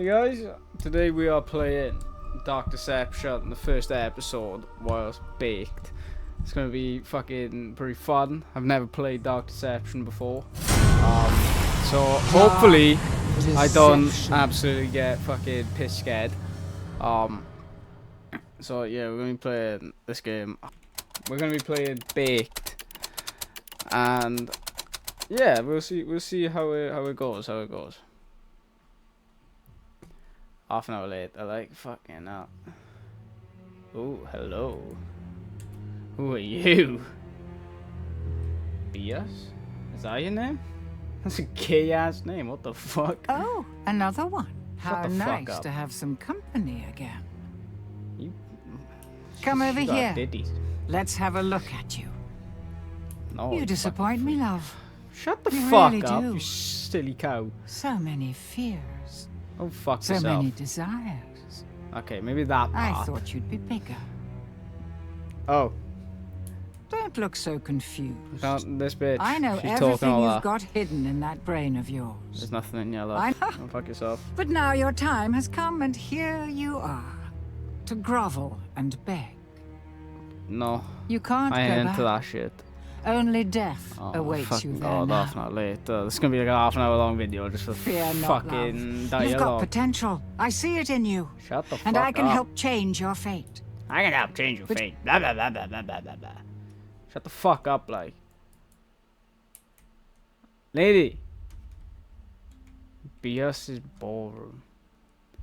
Hey guys, today we are playing Dark Deception, the first episode was baked. It's gonna be fucking pretty fun. I've never played Dark Deception before. So hopefully I don't absolutely get fucking piss scared. So yeah, we're gonna be playing this game. We're gonna be playing Baked. And yeah, we'll see how it goes. Half an hour late. I like fucking up. Oh, hello. Who are you? Bias? Is that your name? That's a gay ass name. What the fuck? Oh, another one. How Shut the fuck nice up. to have some company again. You. Come over You got here. ditties. Let's have a look at you. No, You disappoint me, love. Shut the You fuck really up, do. you silly cow. So many fears. Oh fuck So yourself. many desires. Okay, maybe that I part. thought you'd be bigger. Oh, Don't look so confused. not this bitch. I know She's talking everything all you've that. got hidden in that brain of yours. There's nothing in your I life. know. Oh, fuck yourself. But now your time has come, and here you are. To grovel and beg. No, You can't I go ain't back. into that shit. Only death Oh, awaits fucking you there God, now. half an hour late. This is gonna be like a half an hour long video just for Fear not, fucking love. You've got dialogue. potential. I see it in you. Shut the fuck And I can up. help change your fate. I can help change your fate. Blah blah blah blah blah blah blah blah. Shut the fuck up, like. Lady. BS's ballroom.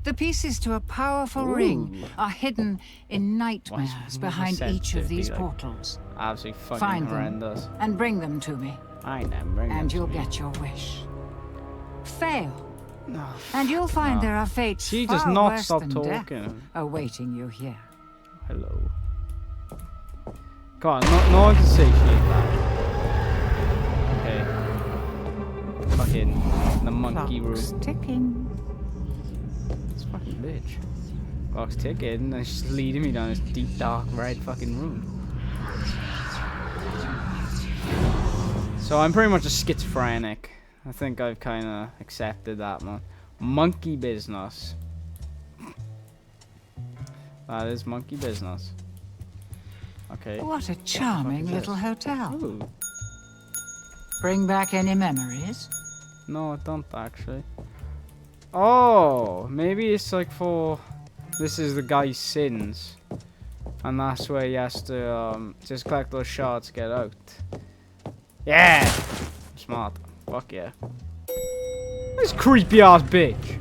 The pieces to a powerful Ooh. ring are hidden in nightmares What's behind each of these like portals. Absolutely fucking Find them horrendous. and bring them to me, I know, bring them and to you'll me. get your wish. Fail, No, and you'll find no. there are fates She far does not worse stop than talking. death awaiting you here. Hello. Come on, no one can say shit about it. Okay. Fucking the monkey Clock's room. ticking. This fucking bitch. Clock's ticking and she's leading me down this deep dark red fucking room. So I'm pretty much a schizophrenic. I think I've kinda accepted that, man. Monkey business. That is monkey business. Okay. What a charming this? little hotel. Ooh. Bring back any memories? No, I don't actually. Oh, maybe it's like for... This is the guy's sins. And that's where he has to just collect those shards to get out. Yeah! Smart. Fuck yeah. This creepy ass bitch.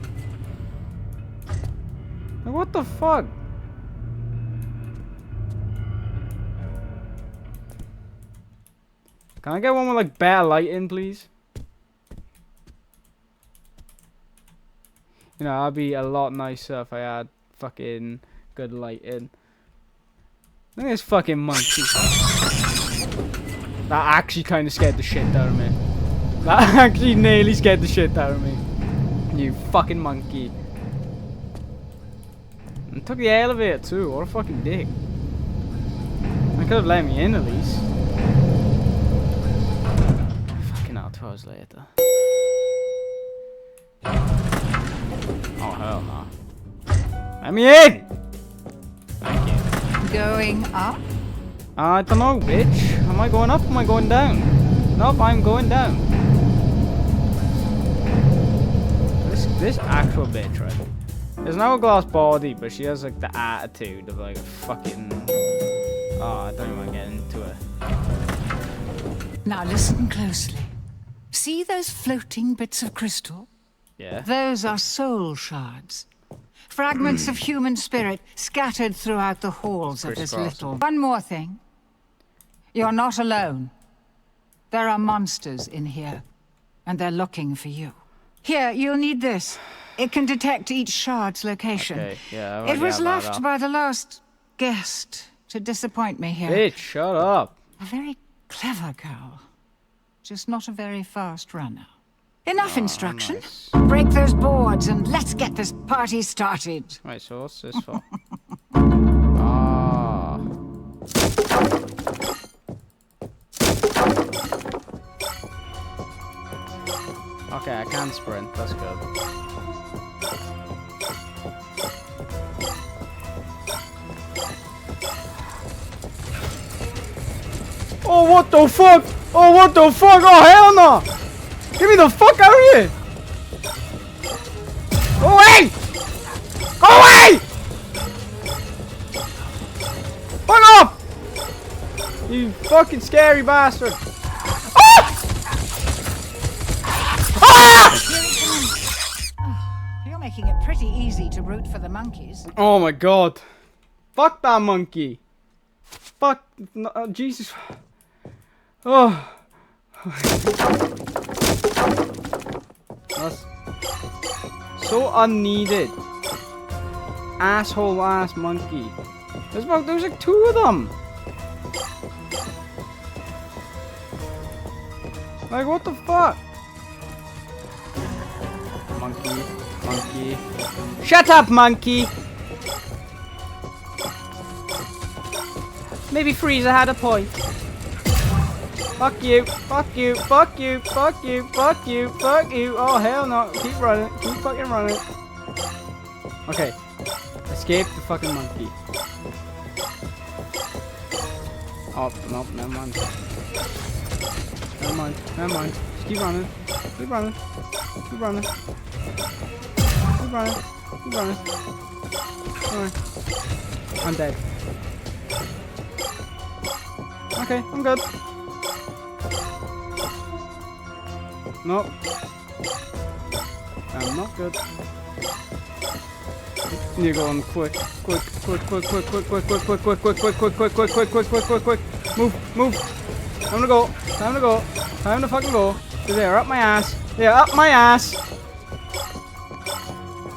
Like, what the fuck? Can I get one with like better lighting, please? You know, I'd be a lot nicer if I had fucking good lighting. Look at this fucking monkey. That actually kind of scared the shit out of me. That actually nearly scared the shit out of me. You fucking monkey. And took the elevator too. What a fucking dick. I could have let me in at least. Fucking hell, 2 hours later. Oh hell no. Let me in! Thank you. Going up? I don't know, bitch. Am I going up or am I going down? Nope, I'm going down. This actual bitch, right? There's an hourglass body, but she has like the attitude of like a fucking... Oh, I don't even want to get into it. Now listen closely. See those floating bits of crystal? Yeah. Those are soul shards. Fragments of human spirit scattered throughout the halls of this Crisscross. little... One more thing. You're not alone. There are monsters in here, and they're looking for you. Here, you'll need this. It can detect each shard's location. Okay, yeah. I It was get that left up. by the last guest to disappoint me here. Bitch, shut up. A very clever girl. Just not a very fast runner. Enough instruction. Nice. Break those boards and let's get this party started. Right, so what's this for? Ah. Okay, I can sprint. That's good. Oh, what the fuck? Oh, what the fuck? Oh, hell no! Get me the fuck out of here! Go away! Go away! Fuck off! You fucking scary bastard! Ah! Ah! You're making it pretty easy to root for the monkeys. Oh my god. Fuck that monkey. Fuck. No, Jesus. Oh. That's so unneeded. Asshole ass monkey. There's like 2 of them. Like what the fuck? Monkey. Monkey. Shut up, monkey! Maybe Frieza had a point. Fuck you, fuck you, fuck you, fuck you, fuck you, fuck you. Oh hell no, keep running, keep fucking running. Okay, escape the fucking monkey. Oh, no, never mind. Never mind, never mind. Just keep running, keep running, keep running. Keep running, keep running. Alright. I'm dead. Okay, I'm good. Nope. I'm not good. You're going quick. Quick, quick, quick, quick, quick, quick, quick, quick, quick, quick, quick, quick, quick, quick, quick, quick, quick, quick, quick, quick. Move, move. Time to go. Time to go. Time to fucking go. They're up my ass. They're up my ass.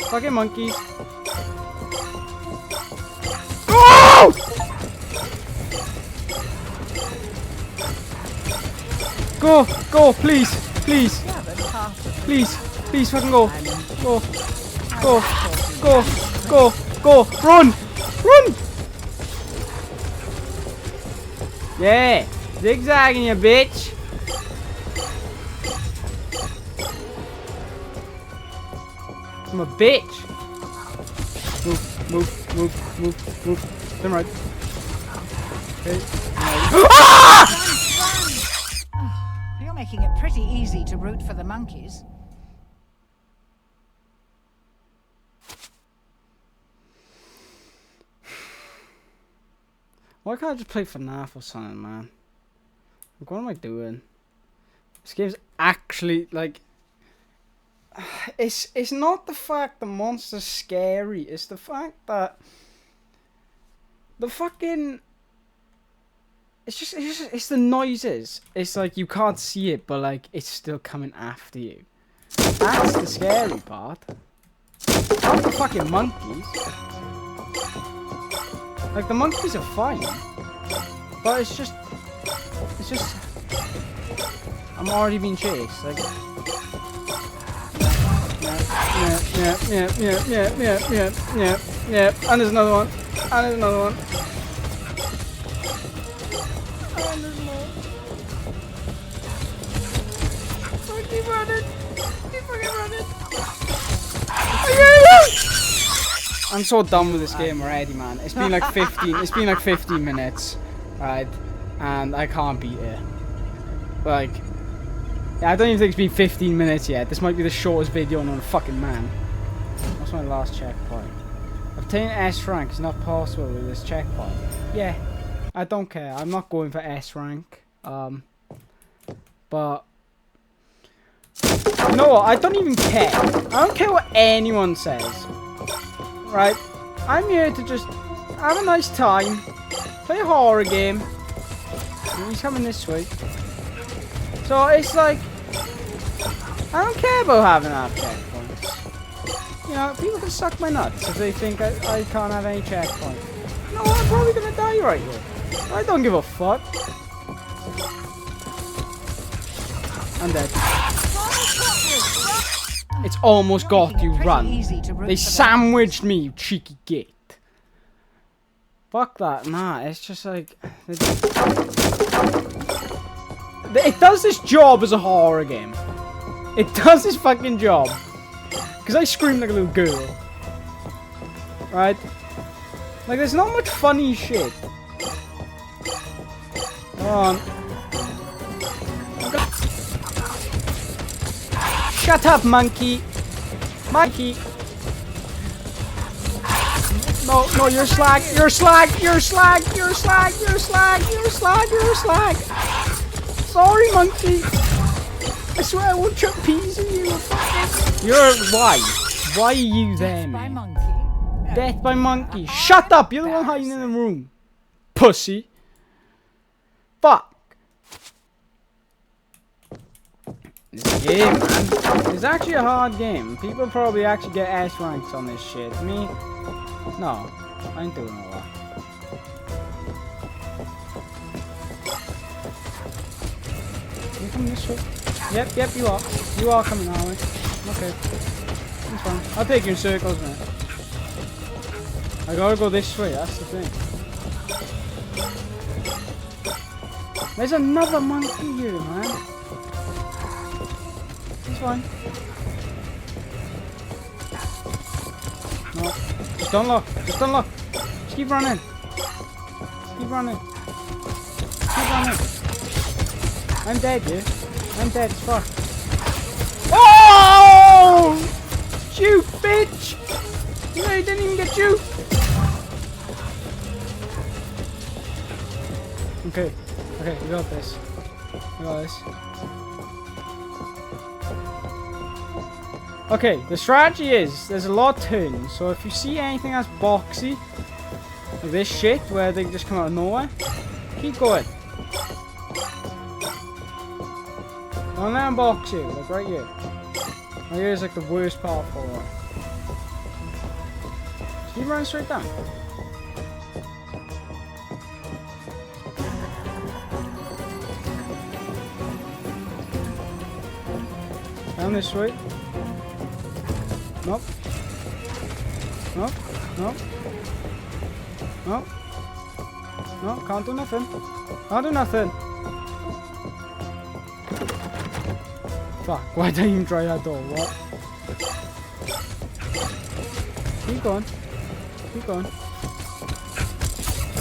Fucking monkeys. Oh! Go, go, please, please, please, please, fucking go, go, go, go, go, go, run, run. Yeah, zigzagging you bitch. I'm a bitch. Move, move, move, move, move. Turn right. Okay. Ah! You're making it pretty easy to root for the monkeys. Why can't I just play FNAF or something, man? Like, what am I doing? This game's actually, like... It's not the fact the monster's scary. It's the fact that... The fucking... It's the noises. It's like you can't see it, but like it's still coming after you. That's the scary part. Not the fucking monkeys. Like the monkeys are fine, but it's just I'm already being chased. Like yeah. And there's another one. And there's another one. Keep running. Keep fucking running. I'm so done with this game already, man. It's been like 15 minutes, right? And I can't beat it. Like, yeah, I don't even think it's been 15 minutes yet. This might be the shortest video known to fucking man. That's my last checkpoint. Obtain S rank is not possible with this checkpoint. Yeah, I don't care. I'm not going for S rank. But you know what? I don't even care. I don't care what anyone says. Right? I'm here to just have a nice time. Play a horror game. He's coming this way. So it's like, I don't care about having half checkpoints. You know, people can suck my nuts if they think I can't have any checkpoints. You know what? I'm probably gonna die right here. I don't give a fuck. I'm dead. It's almost got you, run. They sandwiched me, you cheeky git. Fuck that, nah, it's just like... It does this job as a horror game. It does this fucking job. Because I scream like a little girl. Right? Like, there's not much funny shit. Come on. Shut up, monkey. Monkey. No, no, you're slag. You're slag. You're slag. You're slag. You're slag. You're slag. You're slag. Sorry, monkey. I swear I won't chuck peas in you. You're why? Why are you there, Death by man? monkey. Death by monkey. Shut up. You're the one hiding in the room. Pussy. Fuck. This game, man. It's actually a hard game. People probably actually get S ranks on this shit. Me? No. I ain't doing all that. You come this way? Yep, yep, you are. You are coming our way. Okay. That's fine. I'll take you in circles, man. I gotta go this way, that's the thing. There's another monkey here, man. It's fine. No. Just unlock. Just unlock. Just keep running. Just keep running. Just keep running. I'm dead, yeah? I'm dead as fuck. Oh! Shoot, bitch! No, he didn't even get you. Okay. Okay, we got this. We got this. Okay, the strategy is there's a lot of turns, so if you see anything that's boxy, like this shit where they just come out of nowhere, keep going. Don't let them box you, like right here. Right here is like the worst part for it. Just keep running straight down. Down this way. Nope. Nope. Nope. Nope. No, can't do nothing. Can't do nothing. Fuck, why did I even try that door? What? Keep going. Keep going.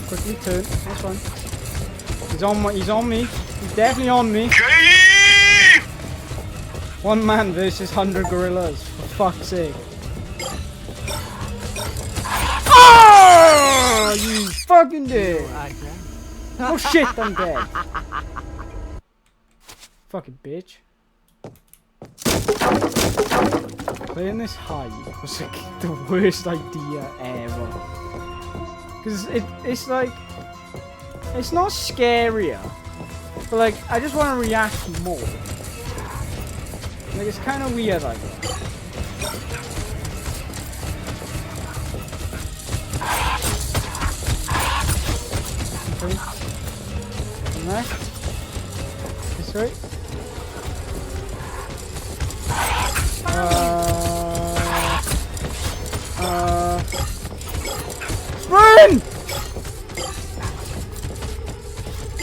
Quickly turn. That's fine. He's on me. He's definitely on me. One man versus 100 gorillas. For fuck's sake. Oh, you fucking dead. Oh shit, I'm dead. Fucking bitch. Playing this high was like the worst idea ever. Because it's like, it's not scarier, but like, I just want to react more. Like, it's kind of weird like that. Okay. Left. This way. Run!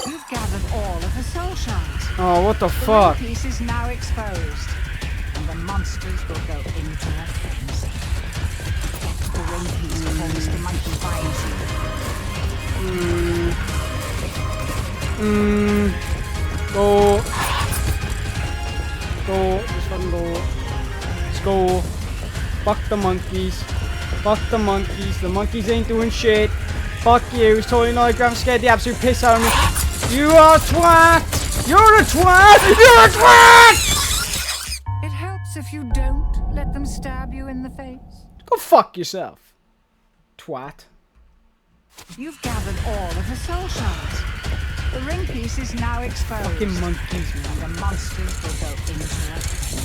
You've gathered all of the soul shards. Oh, what the The fuck? ring piece is now exposed, and the monsters will go into a frenzy. The ring piece forms the monkey binds you. Go. Go. Just fucking go. Let's go. Fuck the monkeys. Fuck the monkeys. The monkeys ain't doing shit. Fuck you. It's totally not gonna scare the absolute piss out of me. You are a twat. You're a twat. You're a twat. It helps if you don't let them stab you in the face. Go fuck yourself. Twat. You've gathered all of the soul shards. The ring piece is now exposed. Fucking monkeys, man. And the monsters will go into a frenzy.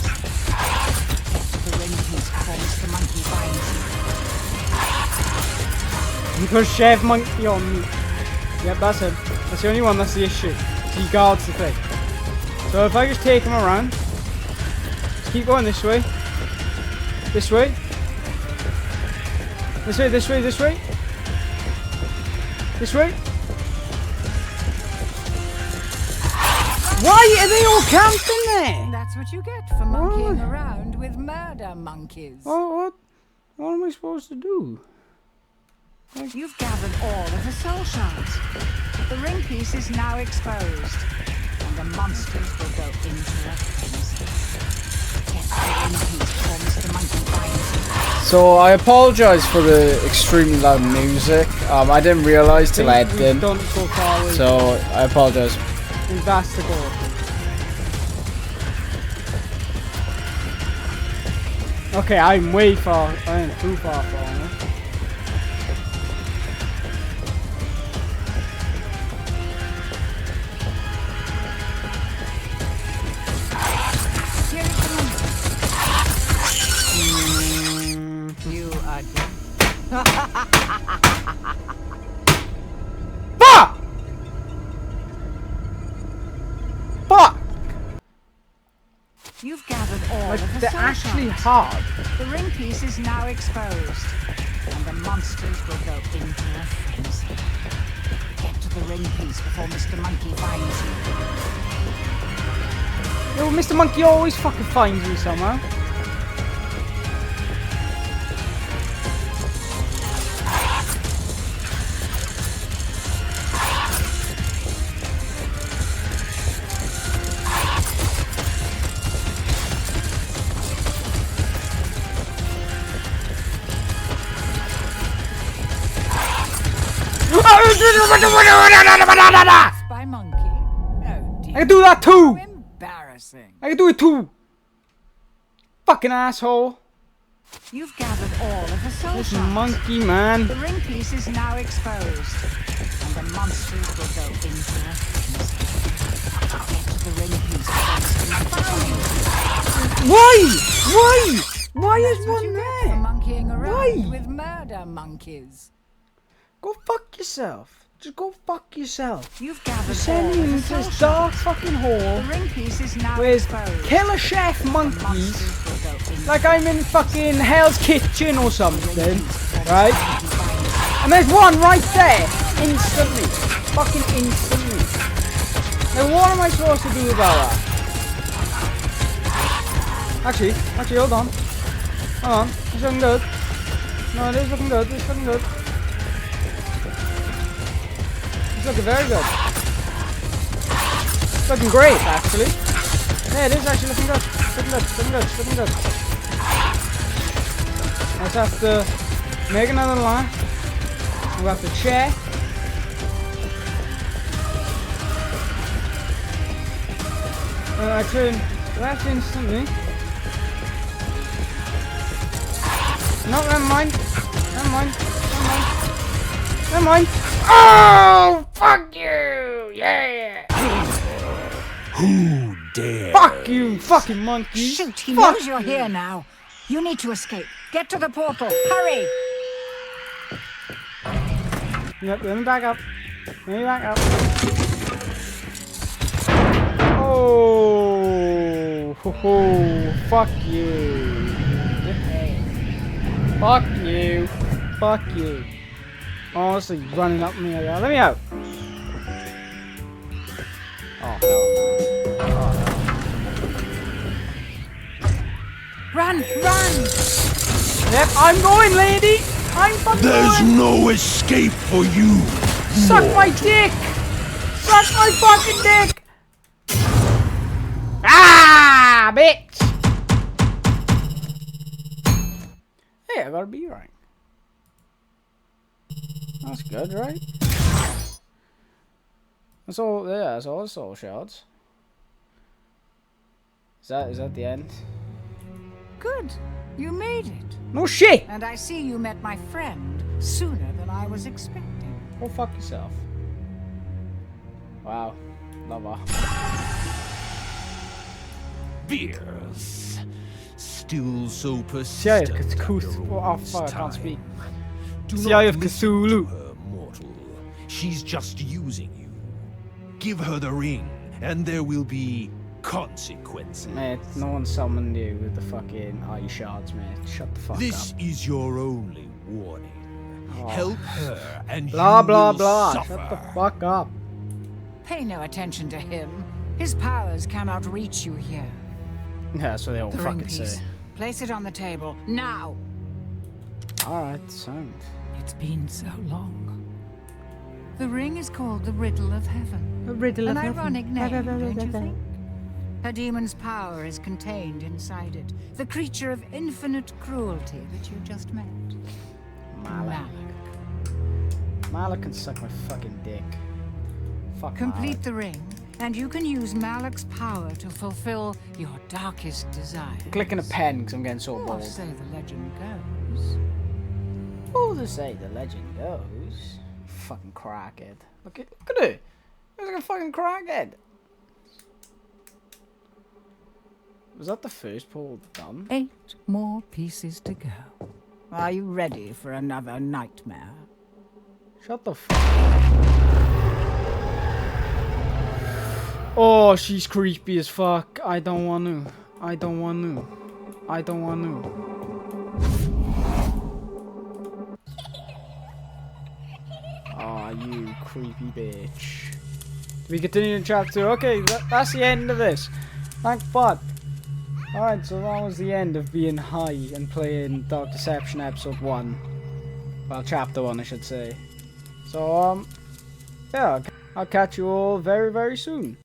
The ring piece forms the monkey binds you. You put Chef Monkey on me. Yep, that's him. That's the only one that's the issue. He guards the thing. So if I just take him around, just keep going this way. This way. This way, this way, this way. This way. Why are they all camping there? That's what you get for monkeying around with murder monkeys. Oh, what am I supposed to do? You've gathered all of the soul shards. The ring piece is now exposed, and the monsters will go into a frenzy. Get So I apologise for the extremely loud music. I didn't realise till editing. So I apologise. Investigate. Okay, I'm way far. I am too far from it. You are Fuck! Fuck! You've gathered all Like, of the they're soul actually shards. hard. The ring piece is now exposed, and the monsters will go into a frenzy. Get to the ring piece before Mr. Monkey finds you. Yo, Mr. Monkey always fucking finds me somehow. By monkey? Oh dear. I can do that How too! embarrassing. I can do it too! Fucking asshole! You've gathered all of the soul This shards. monkey, man. The ring piece is now exposed, and the monsters will go into a frenzy. Get to the ring piece before Mr. Monkey finds you. Why? Why? Why is That's what one you get for there? monkeying around Why? with murder monkeys. Go fuck yourself. Just go fuck yourself. You've gathered You're sending all me of into the this soul dark shards. fucking The hole ring piece is now with exposed. killer chef monkeys. Monsters will go into Like I'm in fucking Hell's Kitchen or something, right? And there's one right there, instantly, fucking instantly. Now what am I supposed to do about that? Actually, hold on. Hold on, it's looking good. No, it is looking good, it's looking good. It's looking very good. It's looking great, actually. Yeah, it is actually looking good. Looking good, looking good, looking good. Let's have to make another line. We'll have to check. I turn left instantly. No, never mind. Never mind. Never mind. Never mind. Oh, fuck you! Yeah! Who dare? Fuck you, fucking monkey! Shoot, he Fuck knows you're here now. You need to escape. Get to the portal. Hurry! Yep, let me back up. Let me back up. Oh, ho, ho. Fuck you. Fuck you. Fuck you. Honestly, running up me. Let me out. Oh, hell. Oh, Run! Run! Yep, I'm going, lady. I'm fucking There's going. no escape for you. Suck my dick. Suck my fucking dick. Ah, bitch. Hey, I got a B rank. That's good, right? That's all. Yeah, that's all the soul shards. Is that the end? Good. You made it. No shit. And I see you met my friend sooner than I was expecting. Go fuck yourself. Wow. Lover. Fierce. Still so See, persistent. it's after cool. all Oh this fuck, I can't time. speak. Do See, not I have listen Cthulhu. to her, mortal. She's just using you. Give her the ring, and there will be consequences. Mate, no one summoned you with the fucking eye shards, mate. Shut the fuck This up. is your only warning. Oh. Help her, and Blah you blah will blah. suffer. Shut the fuck up. Pay no attention to him. His powers cannot reach you here. Yeah, that's what they all The ring fucking piece. say. Place it on the table. Now! Alright, sound. It's been so long. The ring is called the Riddle of Heaven. A riddle An of heaven. ironic name, don't you think? Her demon's power is contained inside it. The creature of infinite cruelty that you just met. Malak. Malak can suck my fucking dick. Fuck Complete Malak. the ring, and you can use Malak's power to fulfill your darkest desire. Clicking a pen because I'm getting so Or bored. so the legend goes. Oh, they say the legend goes. Fucking crackhead. Look at it. Looks like a fucking crackhead. Was that the first pull done? 8 more pieces to go. Are you ready for another nightmare? Shut the fuck up. Oh, she's creepy as fuck. I don't want to. I don't want to. I don't want to. Aw, you creepy bitch. We continue in chapter 2. Okay, that's the end of this. Thank fuck. Alright, so that was the end of being high and playing Dark Deception episode 1. Well, chapter 1 I should say. So, yeah, I'll catch you all very, very soon.